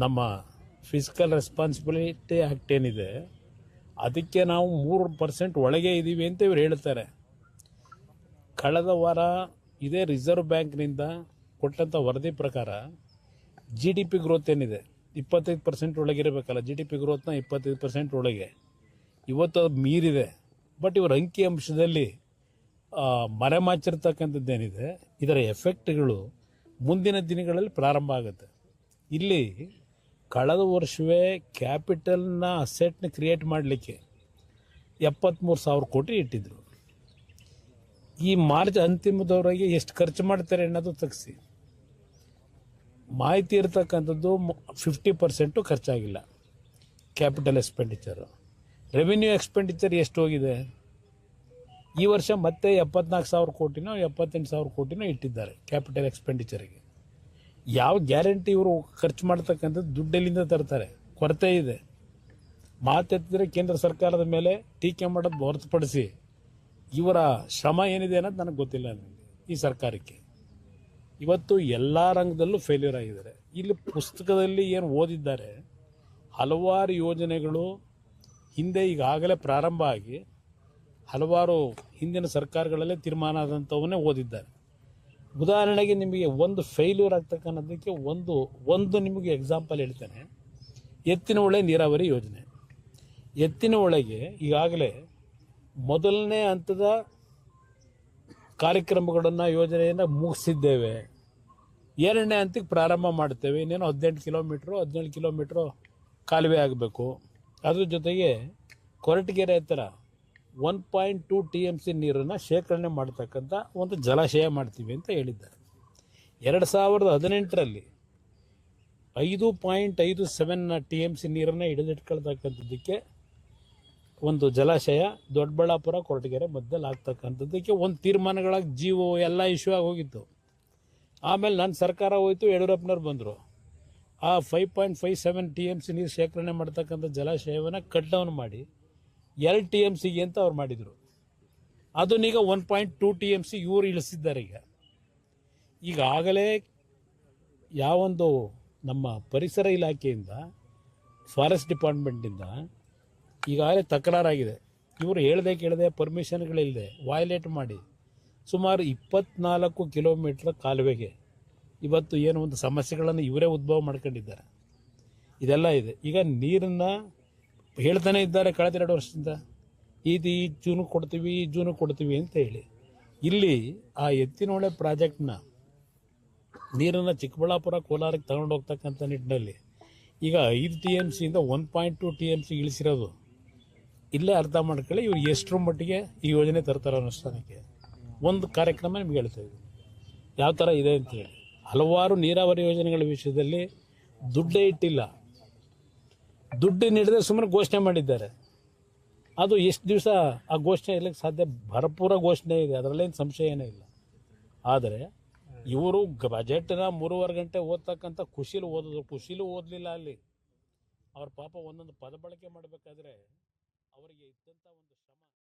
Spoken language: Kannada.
ನಮ್ಮ ಫಿಸಿಕಲ್ ರೆಸ್ಪಾನ್ಸಿಬಿಲಿಟಿ ಆ್ಯಕ್ಟ್ ಏನಿದೆ ಅದಕ್ಕೆ ನಾವು 3% ಒಳಗೆ ಇದ್ದೀವಿ ಅಂತ ಇವ್ರು ಹೇಳ್ತಾರೆ. ಕಳೆದ ವಾರ ಇದೇ ರಿಸರ್ವ್ ಬ್ಯಾಂಕ್ನಿಂದ ಕೊಟ್ಟಂಥ ವರದಿ ಪ್ರಕಾರ GDP ಗ್ರೋತ್ ಏನಿದೆ 25% ಒಳಗಿರಬೇಕಲ್ಲ, GDP ಗ್ರೋತ್ನ 25% ಒಳಗೆ ಇವತ್ತು ಅದು ಮೀರಿದೆ. ಬಟ್ ಇವ್ರ ಅಂಕಿ ಅಂಶದಲ್ಲಿ ಮರೆಮಾಚಿರ್ತಕ್ಕಂಥದ್ದೇನಿದೆ ಇದರ ಎಫೆಕ್ಟ್ಗಳು ಮುಂದಿನ ದಿನಗಳಲ್ಲಿ ಪ್ರಾರಂಭ ಆಗುತ್ತೆ. ಇಲ್ಲಿ ಕಳೆದ ವರ್ಷವೇ ಕ್ಯಾಪಿಟಲ್ನ ಅಸೆಟ್ನ ಕ್ರಿಯೇಟ್ ಮಾಡಲಿಕ್ಕೆ 73,000 ಕೋಟಿ ಇಟ್ಟಿದ್ರು. ಈ ಮಾರ್ಚ್ ಅಂತಿಮದವರೆಗೆ ಎಷ್ಟು ಖರ್ಚು ಮಾಡ್ತಾರೆ ಅನ್ನೋದು ತೆಗೆಸಿ ಮಾಹಿತಿ ಇರತಕ್ಕಂಥದ್ದು 50% ಖರ್ಚಾಗಿಲ್ಲ ಕ್ಯಾಪಿಟಲ್ ಎಕ್ಸ್ಪೆಂಡಿಚರು. ರೆವಿನ್ಯೂ ಎಕ್ಸ್ಪೆಂಡಿಚರ್ ಎಷ್ಟು ಹೋಗಿದೆ? ಈ ವರ್ಷ ಮತ್ತೆ 74,000 ಕೋಟಿನೋ 78,000 ಕೋಟಿನೋ ಇಟ್ಟಿದ್ದಾರೆ ಕ್ಯಾಪಿಟಲ್ ಎಕ್ಸ್ಪೆಂಡಿಚರ್ಗೆ. ಯಾವ ಗ್ಯಾರಂಟಿ ಇವರು ಖರ್ಚು ಮಾಡ್ತಕ್ಕಂಥದ್ದು ದುಡ್ಡೆಲ್ಲಿಂದ ತರ್ತಾರೆ? ಕೊರತೆ ಇದೆ. ಮಾತೆತ್ತಿದ್ರೆ ಕೇಂದ್ರ ಸರ್ಕಾರದ ಮೇಲೆ ಟೀಕೆ ಮಾಡೋದು ಹೊರತುಪಡಿಸಿ ಇವರ ಶ್ರಮ ಏನಿದೆ ಅನ್ನೋದು ನನಗೆ ಗೊತ್ತಿಲ್ಲ. ಈ ಸರ್ಕಾರಕ್ಕೆ ಇವತ್ತು ಎಲ್ಲ ರಂಗದಲ್ಲೂ ಫೇಲ್ಯೂರ್ ಆಗಿದ್ದಾರೆ. ಇಲ್ಲಿ ಪುಸ್ತಕದಲ್ಲಿ ಏನು ಓದಿದ್ದಾರೆ, ಹಲವಾರು ಯೋಜನೆಗಳು ಹಿಂದೆ ಈಗಾಗಲೇ ಪ್ರಾರಂಭ ಆಗಿ ಹಲವಾರು ಹಿಂದಿನ ಸರ್ಕಾರಗಳಲ್ಲೇ ತೀರ್ಮಾನ ಆದಂಥವನ್ನೇ ಓದಿದ್ದಾರೆ. ಉದಾಹರಣೆಗೆ ನಿಮಗೆ ಒಂದು ಫೇಲ್ಯೂರ್ ಆಗ್ತಕ್ಕನ್ನೋದಕ್ಕೆ ಒಂದು ನಿಮಗೆ ಎಕ್ಸಾಂಪಲ್ ಹೇಳ್ತೇನೆ. ಎತ್ತಿನಹೊಳೆ ನೀರಾವರಿ ಯೋಜನೆ. ಎತ್ತಿನಹೊಳೆಗೆ ಈಗಾಗಲೇ ಮೊದಲನೇ ಹಂತದ ಕಾರ್ಯಕ್ರಮಗಳನ್ನು ಯೋಜನೆಯನ್ನು ಮುಗಿಸಿದ್ದೇವೆ. ಎರಡನೇ ಹಂತಕ್ಕೆ ಪ್ರಾರಂಭ ಮಾಡ್ತೇವೆ. ಇನ್ನೇನು 17 ಕಿಲೋಮೀಟ್ರು ಕಾಲುವೆ ಆಗಬೇಕು. ಅದ್ರ ಜೊತೆಗೆ ಕೊರಟಗೆರೆ ಹತ್ತಿರ 1.2 TMC ನೀರನ್ನು ಶೇಖರಣೆ ಮಾಡ್ತಕ್ಕಂಥ ಒಂದು ಜಲಾಶಯ ಮಾಡ್ತೀವಿ ಅಂತ ಹೇಳಿದ್ದಾರೆ. 2018ರಲ್ಲಿ 5.57 TMC ನೀರನ್ನು ಹಿಡಿದಿಟ್ಕೊಳ್ತಕ್ಕಂಥದ್ದಕ್ಕೆ ಒಂದು ಜಲಾಶಯ ದೊಡ್ಡಬಳ್ಳಾಪುರ ಕೊರಟಗೆರೆ ಮಧ್ಯದಲ್ಲಿ ಆಗ್ತಕ್ಕಂಥದ್ದಕ್ಕೆ ಒಂದು ತೀರ್ಮಾನಗಳಾಗಿ GO ಎಲ್ಲ ಇಶ್ಯೂ ಆಗಿ ಹೋಗಿತ್ತು. ಆಮೇಲೆ ನನ್ನ ಸರ್ಕಾರ ಹೋಯಿತು, ಯಡಿಯೂರಪ್ಪನವ್ರು ಬಂದರು. ಆ 5.57 TMC ನೀರು ಶೇಖರಣೆ ಮಾಡ್ತಕ್ಕಂಥ ಜಲಾಶಯವನ್ನು ಕಟ್ ಡೌನ್ ಮಾಡಿ 2 TMCಗೆ ಅಂತ ಅವ್ರು ಮಾಡಿದರು. ಅದನ್ನೀಗ 1.2 TMC ಇವರು ಇಳಿಸಿದ್ದಾರೆ. ಈಗಾಗಲೇ ಯಾವೊಂದು ನಮ್ಮ ಪರಿಸರ ಇಲಾಖೆಯಿಂದ, ಫಾರೆಸ್ಟ್ ಡಿಪಾರ್ಟ್ಮೆಂಟಿಂದ ಈಗಾಗಲೇ ತಕರಾರಾಗಿದೆ. ಇವರು ಹೇಳ್ದೆ ಕೇಳದೆ ಪರ್ಮಿಷನ್ಗಳಿಲ್ಲದೆ ವಯಲೇಟ್ ಮಾಡಿ ಸುಮಾರು 24 ಕಿಲೋಮೀಟ್ರ್ ಕಾಲುವೆಗೆ ಇವತ್ತು ಏನು ಒಂದು ಸಮಸ್ಯೆಗಳನ್ನು ಇವರೇ ಉದ್ಭವ ಮಾಡ್ಕೊಂಡಿದ್ದಾರೆ. ಇದೆಲ್ಲ ಇದೆ. ಈಗ ನೀರನ್ನು ಹೇಳ್ತಾನೆ ಇದ್ದಾರೆ ಕಳೆದ 2 ವರ್ಷದಿಂದ, ಈ ಜೂನು ಕೊಡ್ತೀವಿ ಅಂತ ಹೇಳಿ. ಇಲ್ಲಿ ಆ ಎತ್ತಿನಹೊಳೆ ಪ್ರಾಜೆಕ್ಟ್ನ ನೀರನ್ನು ಚಿಕ್ಕಬಳ್ಳಾಪುರ ಕೋಲಾರಕ್ಕೆ ತಗೊಂಡು ಹೋಗ್ತಕ್ಕಂಥ ನಿಟ್ಟಿನಲ್ಲಿ ಈಗ 5 TMCಯಿಂದ 1.2 TMC ಇಳಿಸಿರೋದು ಇಲ್ಲೇ ಅರ್ಥ ಮಾಡ್ಕೊಳ್ಳಿ ಇವ್ರು ಎಷ್ಟರ ಮಟ್ಟಿಗೆ ಈ ಯೋಜನೆ ತರ್ತಾರೆ ಅನುಷ್ಠಾನಕ್ಕೆ. ಒಂದು ಕಾರ್ಯಕ್ರಮ ನಿಮ್ಗೆ ಹೇಳ್ತಾ ಇದ್ದೀನಿ ಯಾವ ಥರ ಇದೆ ಅಂತೇಳಿ. ಹಲವಾರು ನೀರಾವರಿ ಯೋಜನೆಗಳ ವಿಷಯದಲ್ಲಿ ದುಡ್ಡೇ ಇಟ್ಟಿಲ್ಲ. ದುಡ್ಡು ನೀಡದೆ ಸುಮ್ಮನೆ ಘೋಷಣೆ ಮಾಡಿದ್ದಾರೆ. ಅದು ಎಷ್ಟು ದಿವಸ ಆ ಘೋಷಣೆ ಇರಲಿಕ್ಕೆ ಸಾಧ್ಯ? ಭರಪೂರ ಘೋಷಣೆ ಇದೆ, ಅದರಲ್ಲೇನು ಸಂಶಯ ಏನೇ ಇಲ್ಲ. ಆದರೆ ಇವರು ಬಜೆಟ್ನ 3.5 ಗಂಟೆ ಓದ್ತಕ್ಕಂಥ ಖುಷಿಲೂ ಓದಲಿಲ್ಲ. ಅಲ್ಲಿ ಅವ್ರ ಪಾಪ ಒಂದೊಂದು ಪದ ಬಳಕೆ ಮಾಡಬೇಕಾದ್ರೆ ಅವರಿಗೆ ಇದ್ದಂಥ ಒಂದು ಶ್ರಮ